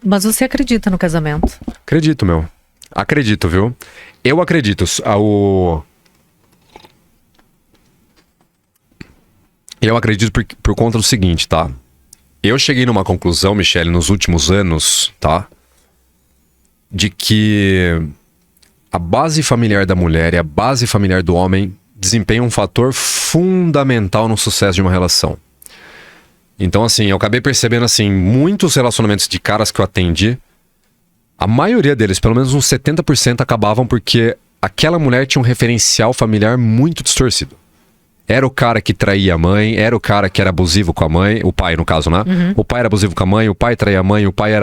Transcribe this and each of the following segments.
Mas você acredita no casamento? Acredito, meu. Acredito, viu? Eu acredito. Eu acredito por conta do seguinte, tá? Eu cheguei numa conclusão, Michele, nos últimos anos, tá? De que a base familiar da mulher e a base familiar do homem desempenham um fator fundamental no sucesso de uma relação. Então, assim, eu acabei percebendo, assim, muitos relacionamentos de caras que eu atendi, a maioria deles, pelo menos uns 70%, acabavam porque aquela mulher tinha um referencial familiar muito distorcido. Era o cara que traía a mãe, era o cara que era abusivo com a mãe, o pai no caso, né? Uhum. O pai era abusivo com a mãe, o pai traía a mãe, o pai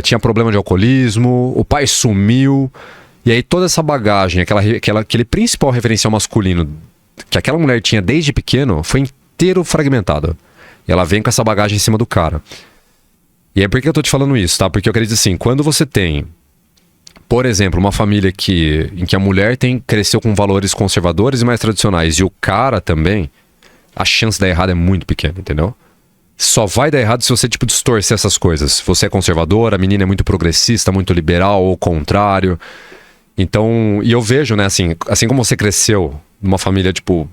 tinha problema de alcoolismo, o pai sumiu. E aí toda essa bagagem, aquele principal referencial masculino que aquela mulher tinha desde pequeno, foi inteiro fragmentado. E ela vem com essa bagagem em cima do cara. E é por que eu tô te falando isso, tá? Porque eu acredito assim, quando você tem, por exemplo, uma família em que a mulher cresceu com valores conservadores e mais tradicionais, e o cara também, a chance de dar errado é muito pequena, entendeu? Só vai dar errado se você, tipo, distorcer essas coisas. Você é conservador, a menina é muito progressista, muito liberal, ou o contrário. Então, e eu vejo, né, assim como você cresceu numa família, tipo,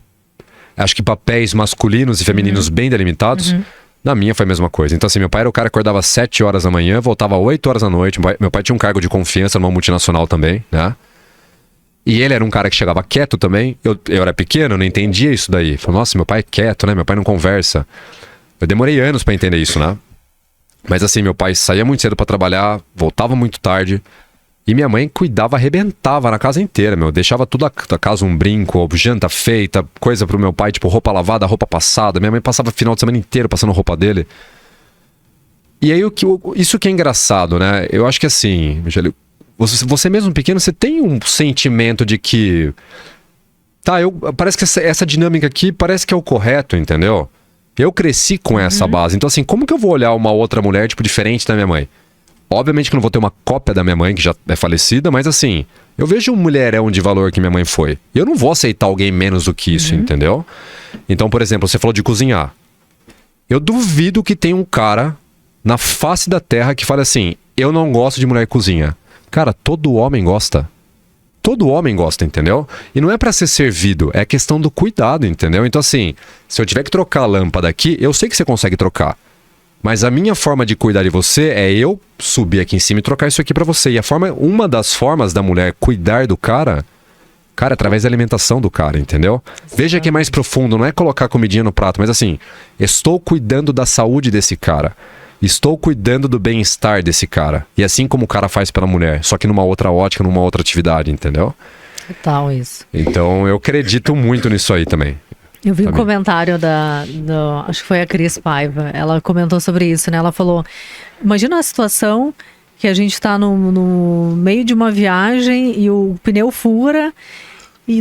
acho que papéis masculinos e femininos bem delimitados, na minha foi a mesma coisa. Então, assim, meu pai era o cara que acordava às 7 horas da manhã, voltava às 8 horas da noite. Meu pai tinha um cargo de confiança numa multinacional também, né? E ele era um cara que chegava quieto também. Eu era pequeno, não entendia isso daí. Falei, nossa, meu pai é quieto, né? Meu pai não conversa. Eu demorei anos pra entender isso, né? Mas assim, meu pai saía muito cedo pra trabalhar, voltava muito tarde. E minha mãe cuidava, arrebentava na casa inteira, meu. Deixava tudo a casa um brinco, janta feita, coisa pro meu pai, tipo roupa lavada, roupa passada. Minha mãe passava o final de semana inteiro passando roupa dele. E aí, isso que é engraçado, né? Eu acho que assim, Michele, você mesmo pequeno, você tem um sentimento de que... Tá, parece que essa dinâmica aqui parece que é o correto, entendeu? Eu cresci com essa base. Então assim, como que eu vou olhar uma outra mulher, tipo, diferente da minha mãe? Obviamente que eu não vou ter uma cópia da minha mãe, que já é falecida, mas assim, eu vejo um mulherão de valor que minha mãe foi. E eu não vou aceitar alguém menos do que isso, entendeu? Então, por exemplo, você falou de cozinhar. Eu duvido que tenha um cara na face da terra que fale assim, eu não gosto de mulher que cozinha. Cara, todo homem gosta. Todo homem gosta, entendeu? E não é pra ser servido, é questão do cuidado, entendeu? Então assim, se eu tiver que trocar a lâmpada aqui, eu sei que você consegue trocar. Mas a minha forma de cuidar de você é eu subir aqui em cima e trocar isso aqui pra você. E uma das formas da mulher cuidar do cara, através da alimentação do cara, entendeu? Veja que é mais profundo, não é colocar comidinha no prato, mas assim, estou cuidando da saúde desse cara. Estou cuidando do bem-estar desse cara. E assim como o cara faz pela mulher, só que numa outra ótica, numa outra atividade, entendeu? Total isso. Então eu acredito muito nisso aí também. Eu vi um comentário acho que foi a Cris Paiva, ela comentou sobre isso, né? Ela falou, imagina a situação que a gente tá no meio de uma viagem e o pneu fura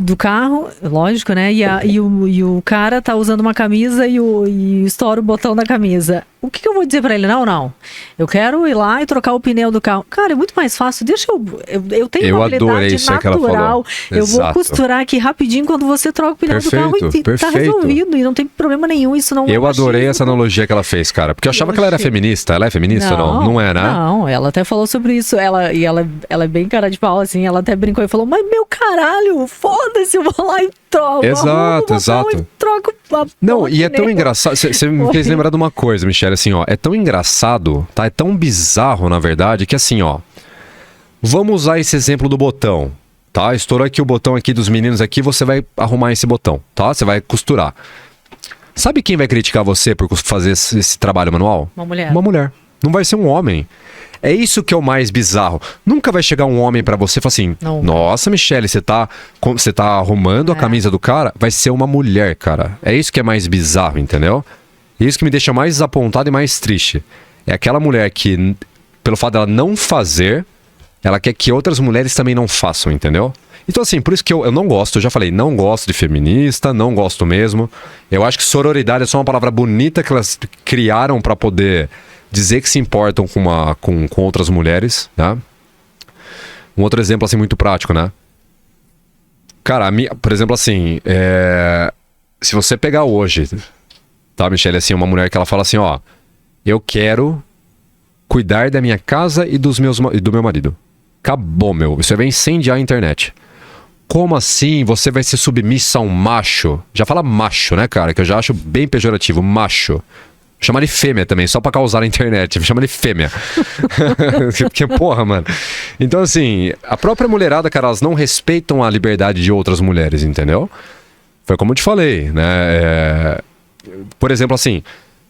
do carro, lógico, né? E o cara tá usando uma camisa e estoura o botão da camisa. O que eu vou dizer pra ele? Não. Eu quero ir lá e trocar o pneu do carro. Cara, é muito mais fácil. Deixa eu tenho uma habilidade natural. Eu vou costurar aqui rapidinho quando você troca o pneu do carro e tá resolvido. E não tem problema nenhum. Isso não é Eu adorei essa analogia que ela fez, cara. Porque eu achava que ela era feminista. Ela é feminista ou não? Não é, né? Não, ela até falou sobre isso. Ela é bem cara de pau, assim. Ela até brincou e falou, mas meu caralho, foda-se, eu vou lá e troco. Exato. E troco não, e é tão engraçado. Você me fez lembrar de uma coisa, Michele, assim, ó. É tão engraçado, tá? É tão bizarro, na verdade, que assim, ó. Vamos usar esse exemplo do botão, tá? Estourou aqui o botão aqui dos meninos aqui, você vai arrumar esse botão, tá? Você vai costurar. Sabe quem vai criticar você por fazer esse trabalho manual? Uma mulher. Uma mulher. Não vai ser um homem. É isso que é o mais bizarro. Nunca vai chegar um homem pra você e falar assim, nossa, Michele, você tá arrumando a camisa do cara? Vai ser uma mulher, cara. É isso que é mais bizarro, entendeu? É isso que me deixa mais desapontado e mais triste. É aquela mulher que, pelo fato dela não fazer, ela quer que outras mulheres também não façam, entendeu? Então assim, por isso que eu não gosto, eu já falei, não gosto de feminista, não gosto mesmo. Eu acho que sororidade é só uma palavra bonita que elas criaram pra poder dizer que se importam com outras mulheres, né? Um outro exemplo, assim, muito prático, né? Cara, por exemplo, assim, se você pegar hoje, tá, Michele, assim, uma mulher que ela fala assim, ó, eu quero cuidar da minha casa e do meu marido. Acabou, meu. Você vai incendiar a internet. Como assim você vai ser submissa a um macho? Já fala macho, né, cara? Que eu já acho bem pejorativo. Macho. Chama de fêmea também, só pra causar na internet. Chama de fêmea. Porque, porra, mano. Então, assim, a própria mulherada, cara, elas não respeitam a liberdade de outras mulheres, entendeu? Foi como eu te falei, né? Por exemplo, assim,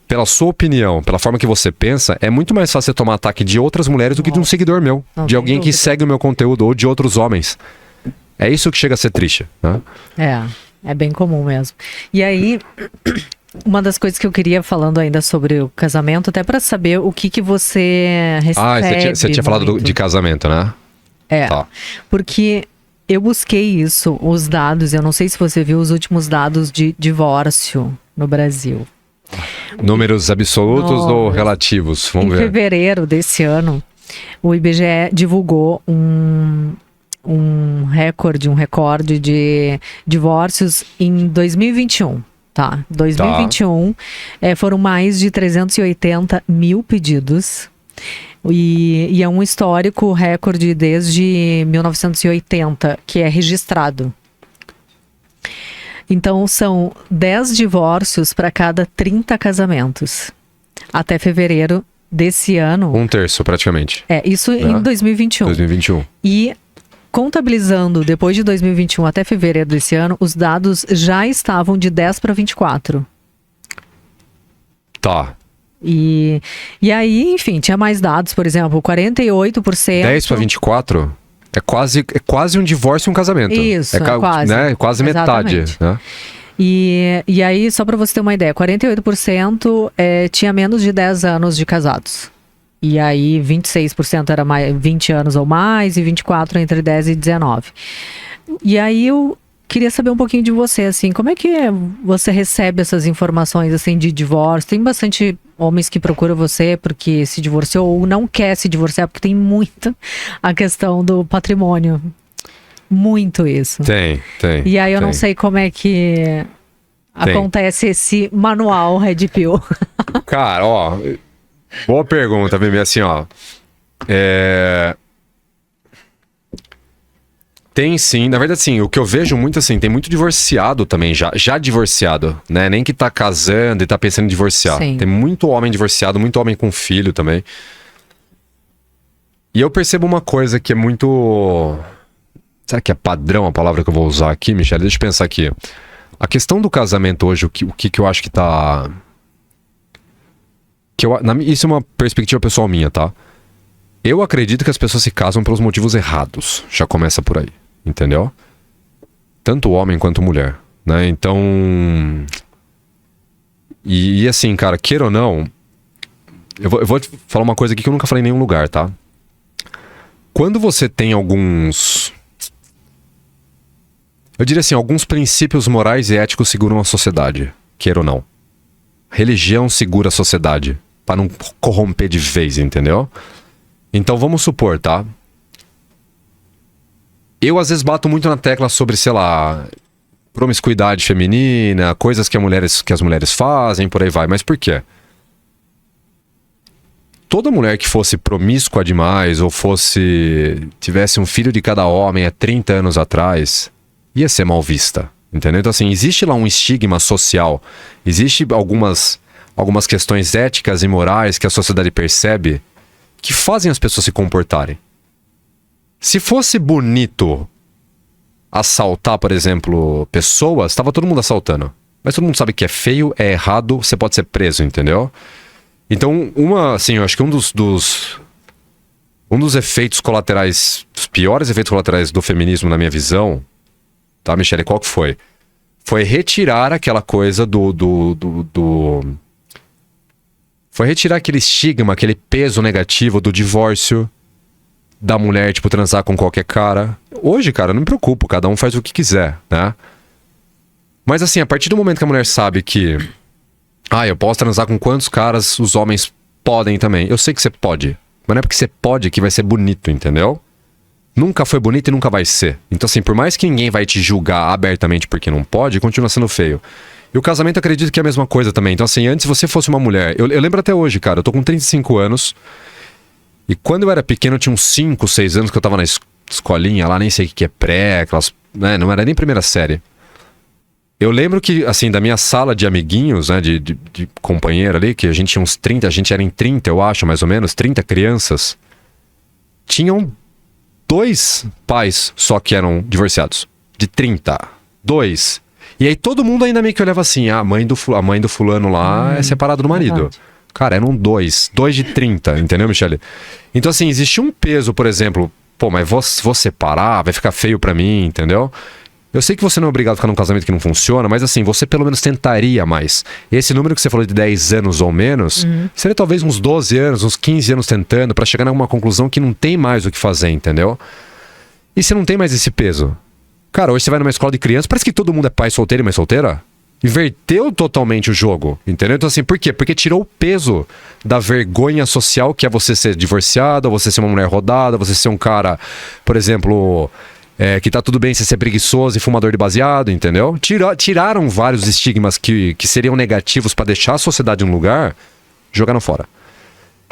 pela sua opinião, pela forma que você pensa, é muito mais fácil você tomar ataque de outras mulheres do que de um seguidor meu. De alguém que segue o meu conteúdo ou de outros homens. É isso que chega a ser triste, né? É bem comum mesmo. E aí, uma das coisas que eu queria falando ainda sobre o casamento, até para saber o que você recebe. Você tinha falado de casamento, né? Tá. Porque eu busquei isso, os dados, eu não sei se você viu os últimos dados de divórcio no Brasil. Números absolutos ou relativos? Vamos ver. Em fevereiro desse ano, o IBGE divulgou um recorde de divórcios em 2021, tá? 2021 foram mais de 380 mil pedidos e é um histórico recorde desde 1980 que é registrado. Então são 10 divórcios para cada 30 casamentos até fevereiro desse ano. Um terço praticamente. Isso em 2021. 2021. E contabilizando depois de 2021 até fevereiro desse ano, os dados já estavam de 10 para 24. Tá. E aí, enfim, tinha mais dados, por exemplo, 48%. 10 para 24? É quase um divórcio e um casamento. Isso, quase. Né? Quase metade. Né? E aí, só para você ter uma ideia, 48% tinha menos de 10 anos de casados. E aí 26% era 20 anos ou mais e 24% entre 10 e 19. E aí eu queria saber um pouquinho de você, assim, como é que você recebe essas informações, assim, de divórcio? Tem bastante homens que procuram você porque se divorciou ou não quer se divorciar, porque tem muito a questão do patrimônio. Muito isso. Tem. E aí eu não sei como é que acontece esse manual Red Pill. Cara, ó... Boa pergunta, Mimi. Assim, ó. Tem sim. Na verdade, sim. O que eu vejo muito, assim, tem muito divorciado também, já divorciado, né? Nem que tá casando e tá pensando em divorciar. Sim. Tem muito homem divorciado, muito homem com filho também. E eu percebo uma coisa que é muito... Será que é padrão a palavra que eu vou usar aqui, Michele? Deixa eu pensar aqui. A questão do casamento hoje, o que eu acho que tá... Isso é uma perspectiva pessoal minha, tá? Eu acredito que as pessoas se casam pelos motivos errados. Já começa por aí, entendeu? Tanto homem quanto mulher, né? Então... E assim, cara, queira ou não... Eu vou te falar uma coisa aqui que eu nunca falei em nenhum lugar, tá? Quando você tem alguns... Eu diria assim, alguns princípios morais e éticos seguram a sociedade, queira ou não. Religião segura a sociedade, para não corromper de vez, entendeu? Então vamos supor, tá? Eu às vezes bato muito na tecla sobre, sei lá, promiscuidade feminina, coisas que as mulheres fazem, por aí vai. Mas por quê? Toda mulher que fosse promíscua demais ou tivesse um filho de cada homem há 30 anos atrás, ia ser mal vista. Entendeu? Então, assim, existe lá um estigma social, existe algumas questões éticas e morais que a sociedade percebe que fazem as pessoas se comportarem. Se fosse bonito assaltar, por exemplo, pessoas, estava todo mundo assaltando. Mas todo mundo sabe que é feio, é errado, você pode ser preso, entendeu? Então, eu acho que um dos efeitos colaterais, dos piores efeitos colaterais do feminismo, na minha visão, tá, Michele, qual que foi? Foi retirar aquela coisa Foi retirar aquele estigma, aquele peso negativo do divórcio, da mulher, tipo, transar com qualquer cara. Hoje, cara, eu não me preocupo, cada um faz o que quiser, né? Mas assim, a partir do momento que a mulher sabe que... eu posso transar com quantos caras os homens podem também. Eu sei que você pode, mas não é porque você pode que vai ser bonito, entendeu? Nunca foi bonito e nunca vai ser. Então assim, por mais que ninguém vai te julgar abertamente porque não pode, continua sendo feio. E o casamento, eu acredito que é a mesma coisa também. Então assim, antes se você fosse uma mulher... Eu lembro até hoje, cara, eu tô com 35 anos E quando eu era pequeno, eu tinha uns 5, 6 anos que eu tava na escolinha lá, nem sei o que é pré, aquelas, né, não era nem primeira série. Eu lembro que, assim, da minha sala de amiguinhos, né, de companheiro ali, que a gente tinha uns 30, a gente era em 30, eu acho, mais ou menos, 30 crianças, tinham 2 pais só que eram divorciados. De 30. 2. E aí todo mundo ainda meio que olhava assim, a mãe do fulano lá é separada do marido. Verdade. Cara, eram 2 de 30, entendeu, Michele? Então, assim, existia um peso, por exemplo, pô, mas vou separar, vai ficar feio pra mim, entendeu? Eu sei que você não é obrigado a ficar num casamento que não funciona, mas assim, você pelo menos tentaria mais. Esse número que você falou de 10 anos ou menos, seria talvez uns 12 anos, uns 15 anos tentando pra chegar numa conclusão que não tem mais o que fazer, entendeu? E você não tem mais esse peso. Cara, hoje você vai numa escola de criança, parece que todo mundo é pai solteiro e mãe solteira. Inverteu totalmente o jogo, entendeu? Então assim, por quê? Porque tirou o peso da vergonha social que é você ser divorciado, você ser uma mulher rodada, você ser um cara, por exemplo, que tá tudo bem você ser preguiçoso e fumador de baseado, entendeu? Tiraram vários estigmas que seriam negativos pra deixar a sociedade num lugar, jogaram fora.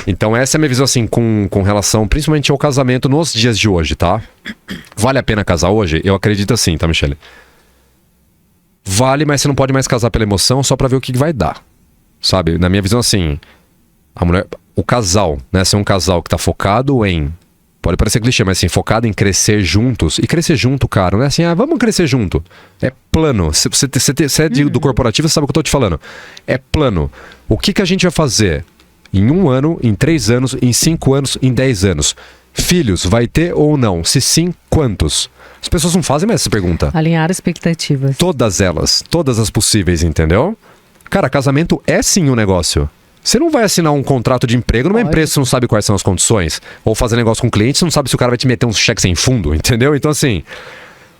Então essa é a minha visão assim com relação principalmente ao casamento nos dias de hoje, tá? Vale a pena casar hoje? Eu acredito assim, tá, Michele? Vale, mas você não pode mais casar pela emoção só pra ver o que vai dar. Sabe? Na minha visão, assim, o casal, né? Ser um casal que tá focado em... Pode parecer clichê, mas assim, focado em crescer juntos. E crescer junto, cara, não é assim, vamos crescer junto. É plano. Se você é do corporativo, você sabe o que eu tô te falando. É plano. O que a gente vai fazer em 1 ano, em 3 anos, em 5 anos, em 10 anos? Filhos, vai ter ou não? Se sim, quantos? As pessoas não fazem mais essa pergunta. Alinhar expectativas. Todas elas, todas as possíveis, entendeu? Cara, casamento é sim um negócio. Você não vai assinar um contrato de emprego numa empresa que você não sabe quais são as condições. Ou fazer negócio com um cliente, você não sabe se o cara vai te meter um cheque sem fundo, entendeu? Então assim,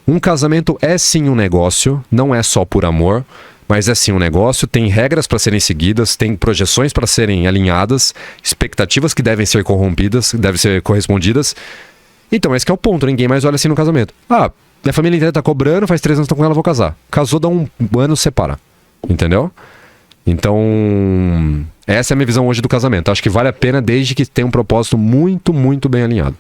um casamento é sim um negócio, não é só por amor, mas é sim um negócio, tem regras para serem seguidas, tem projeções para serem alinhadas, expectativas que devem ser correspondidas. Então, esse que é o ponto, ninguém mais olha assim no casamento. Minha família inteira tá cobrando, faz 3 anos que tô com ela, vou casar. Casou, dá 1 ano, separa. Entendeu? Então, essa é a minha visão hoje do casamento. Acho que vale a pena desde que tenha um propósito muito, muito bem alinhado.